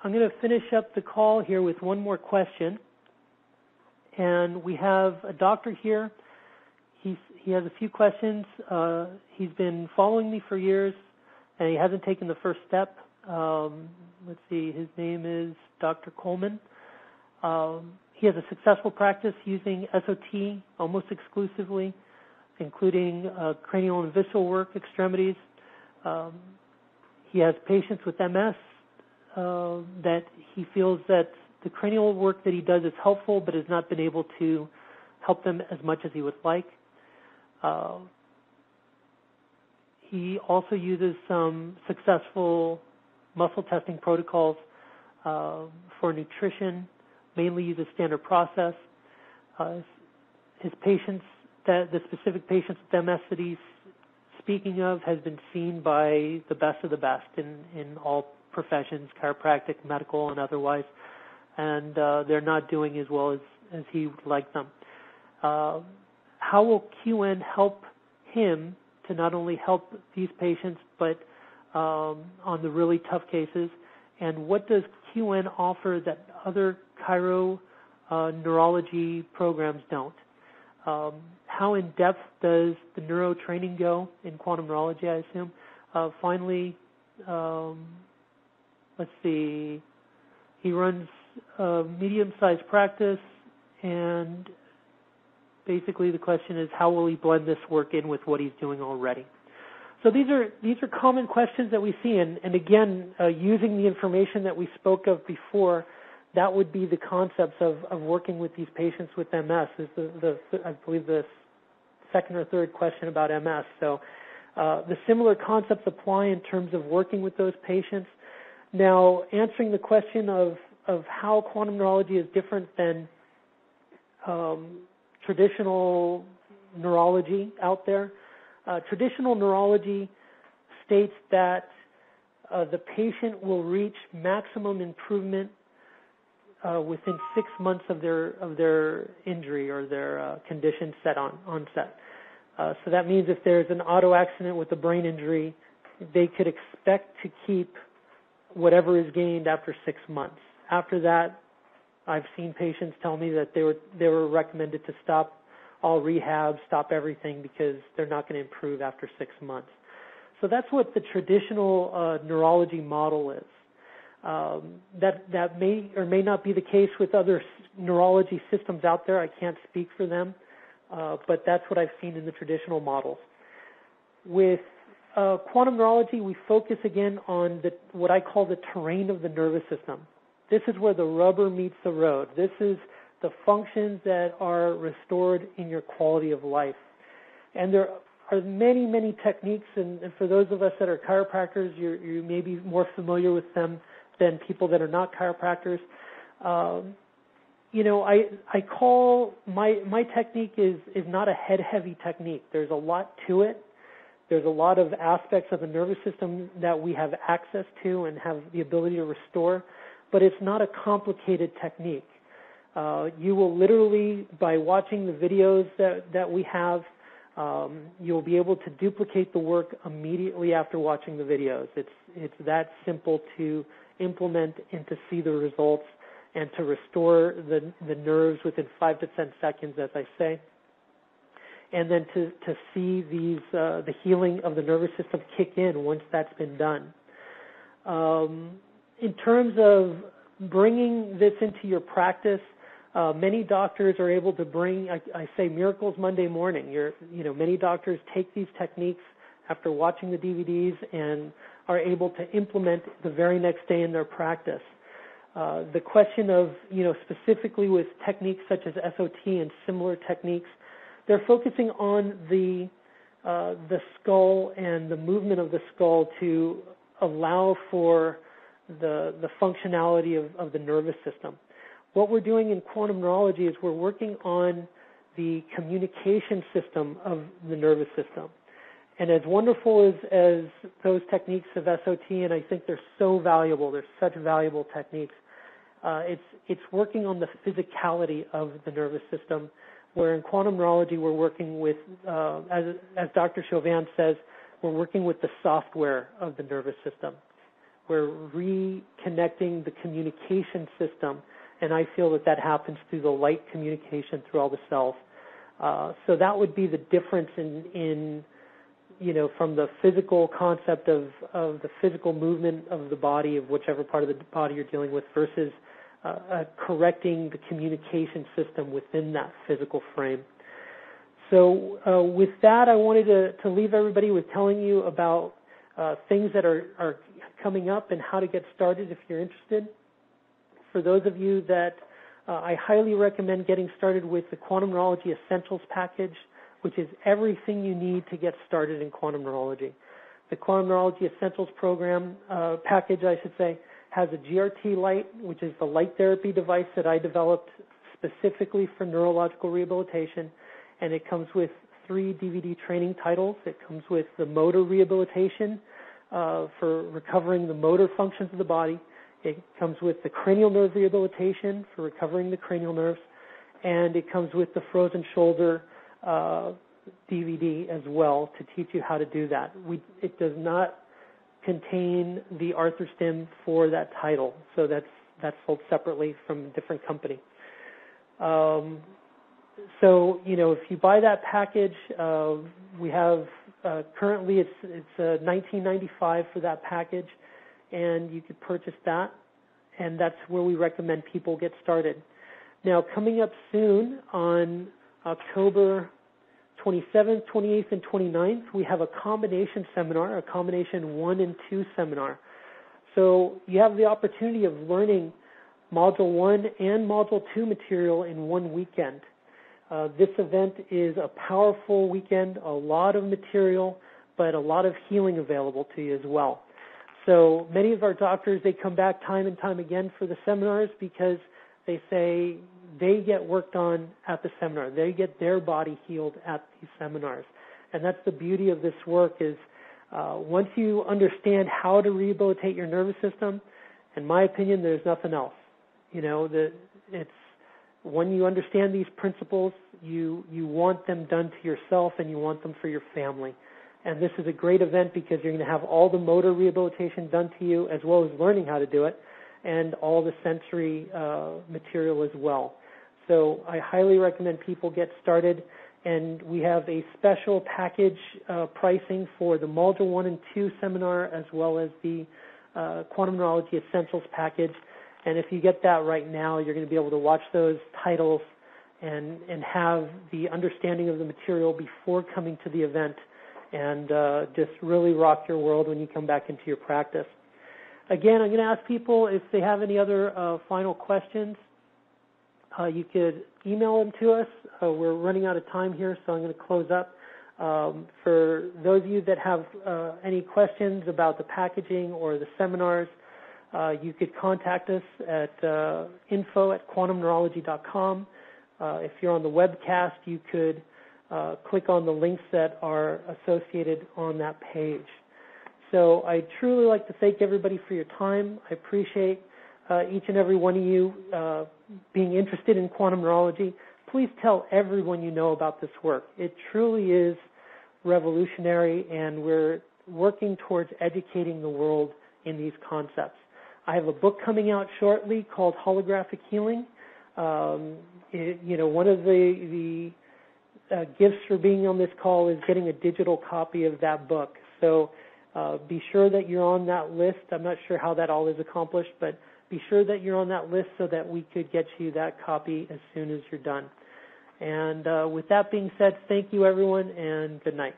I'm going to finish up the call here with one more question. And we have a doctor here. He has a few questions. He's been following me for years, and he hasn't taken the first step. Let's see, his name is Dr. Coleman. He has a successful practice using SOT almost exclusively, including cranial and visceral work, extremities. He has patients with MS that he feels that the cranial work that he does is helpful, but has not been able to help them as much as he would like. He also uses some successful muscle testing protocols for nutrition, mainly uses standard process. His patients, the specific patients with MS that he's speaking of, has been seen by the best of the best in all professions, chiropractic, medical, and otherwise, and they're not doing as well as he would like them. How will QN help him to not only help these patients, but on the really tough cases? And what does QN offer that other chiro neurology programs don't? How in depth does the neuro training go in quantum neurology, I assume? Finally, let's see, he runs a medium-sized practice, and basically the question is, how will he blend this work in with what he's doing already? So these are common questions that we see, and again, using the information that we spoke of before, that would be the concepts of working with these patients with MS. Is I believe the second or third question about MS. So the similar concepts apply in terms of working with those patients. Now, answering the question of how quantum neurology is different than traditional neurology out there. Traditional neurology states that the patient will reach maximum improvement within 6 months of their injury or their condition onset. So that means if there's an auto accident with a brain injury, they could expect to keep whatever is gained after 6 months. After that, I've seen patients tell me that they were recommended to stop all rehab, stop everything, because they're not going to improve after 6 months. So that's what the traditional neurology model is. That may or may not be the case with other neurology systems out there. I can't speak for them, but that's what I've seen in the traditional models. With quantum neurology, we focus again on what I call the terrain of the nervous system. This is where the rubber meets the road. This is the functions that are restored in your quality of life. And there are many, many techniques, and for those of us that are chiropractors, you may be more familiar with them than people that are not chiropractors. I call my technique is not a head-heavy technique. There's a lot to it. There's a lot of aspects of the nervous system that we have access to and have the ability to restore, but it's not a complicated technique. You will literally, by watching the videos that we have, you'll be able to duplicate the work immediately after watching the videos. It's that simple to implement and to see the results and to restore the nerves within 5 to 10 seconds, as I say, and then to see the healing of the nervous system kick in once that's been done. In terms of bringing this into your practice, many doctors are able to bring, I say, miracles Monday morning. Many doctors take these techniques after watching the DVDs and are able to implement the very next day in their practice. The question of, specifically with techniques such as SOT and similar techniques, they're focusing on the skull and the movement of the skull to allow for the functionality of the nervous system. What we're doing in quantum neurology is we're working on the communication system of the nervous system. And as wonderful as those techniques of SOT, and I think they're so valuable, they're such valuable techniques, it's working on the physicality of the nervous system, where in quantum neurology we're working with, as Dr. Chauvin says, we're working with the software of the nervous system. We're reconnecting the communication system, and I feel that happens through the light communication through all the cells. So that would be the difference in from the physical concept of the physical movement of the body, of whichever part of the body you're dealing with, versus correcting the communication system within that physical frame. So with that, I wanted to leave everybody with telling you about things that are coming up and how to get started if you're interested. For those of you that I highly recommend getting started with the Quantum Neurology Essentials package, which is everything you need to get started in quantum neurology. The Quantum Neurology Essentials program package, I should say, has a GRT light, which is the light therapy device that I developed specifically for neurological rehabilitation, and it comes with 3 DVD training titles. It comes with the motor rehabilitation for recovering the motor functions of the body. It comes with the cranial nerve rehabilitation for recovering the cranial nerves, and it comes with the frozen shoulder DVD as well to teach you how to do that. It does not contain the ArthurStim for that title, so that's sold separately from a different company. So if you buy that package, we have currently it's $19.95 for that package, and you could purchase that, and that's where we recommend people get started. Now, coming up soon on October 27th, 28th, and 29th, we have a combination seminar, a combination 1 and 2 seminar. So you have the opportunity of learning Module 1 and Module 2 material in one weekend. This event is a powerful weekend, a lot of material, but a lot of healing available to you as well. So many of our doctors, they come back time and time again for the seminars because they say they get worked on at the seminar. They get their body healed at these seminars. And that's the beauty of this work is once you understand how to rehabilitate your nervous system, in my opinion, there's nothing else. It's when you understand these principles, you want them done to yourself and you want them for your family. And this is a great event because you're going to have all the motor rehabilitation done to you as well as learning how to do it and all the sensory material as well. So I highly recommend people get started. And we have a special package pricing for the Module 1 and 2 seminar as well as the Quantum Neurology Essentials package. And if you get that right now, you're going to be able to watch those titles and have the understanding of the material before coming to the event and just really rock your world when you come back into your practice. Again, I'm going to ask people if they have any other final questions. You could email them to us. We're running out of time here, so I'm going to close up. For those of you that have any questions about the packaging or the seminars, you could contact us at info@quantumneurology.com. If you're on the webcast, you could click on the links that are associated on that page. So I truly like to thank everybody for your time. I appreciate each and every one of you being interested in quantum neurology. Please tell everyone you know about this work. It truly is revolutionary, and we're working towards educating the world in these concepts. I have a book coming out shortly called Holographic Healing. One of the gifts for being on this call is getting a digital copy of that book. So be sure that you're on that list. I'm not sure how that all is accomplished, but be sure that you're on that list so that we could get you that copy as soon as you're done. And with that being said, thank you, everyone, and good night.